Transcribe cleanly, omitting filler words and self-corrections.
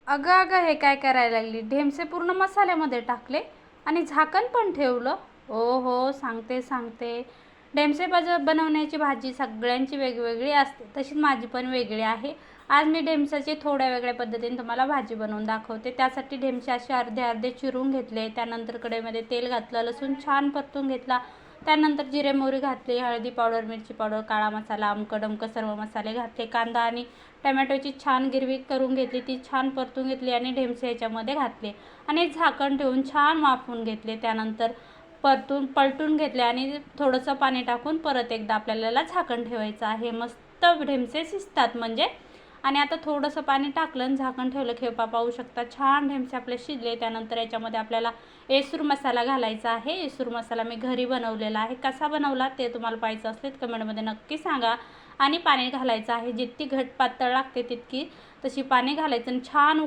अगं अगं हे काय करायला लागली? ढेमसे पूर्ण मसाल्यामध्ये टाकले आणि झाकण पण ठेवलं. ओ हो, सांगते सांगते. ढेमसे बनवण्याची भाजी सगळ्यांची वेगवेगळी असते, तशीच माझी पण वेगळी आहे. आज मी ढेमसाची थोड्या वेगळ्या पद्धतीने तुम्हाला भाजी बनवून दाखवते. त्यासाठी ढेमसे असे अर्धे अर्धे चिरून घेतले. त्यानंतर कढईमध्ये तेल घातलं, लसूण छान परतून घेतला. त्यानंतर जिरे मोहरी घातली, हळदी पावडर, मिरची पावडर, काळा मसाला, आमकं डमकं सर्व मसाले घातले. कांदा आणि टमॅटोची छान गिरवी करून घेतली, ती छान परतून घेतली आणि ढेमसे याच्यामध्ये घातले आणि झाकण ठेवून छान वाफवून घेतले. त्यानंतर पलटून घेतले आणि थोडंसं पाणी टाकून परत एकदा आपल्याला झाकण ठेवायचं आहे. मस्त ढेमसे शिजतात म्हणजे. आणि आता थोडंसं पाणी टाकलं आणि झाकण ठेवलं. खेपा पाहू शकता, छान ढेमसे आपले शिजले. त्यानंतर याच्यामध्ये आपल्याला एसूर मसाला घालायचा आहे. एसूर मसाला मी घरी बनवलेला आहे. कसा बनवला ते तुम्हाला पाहिजे असले कमेंटमध्ये नक्की सांगा. आणि पाणी घालायचं आहे, जितकी घट पातळ लागते तितकी तशी पाणी घालायचं आणि छान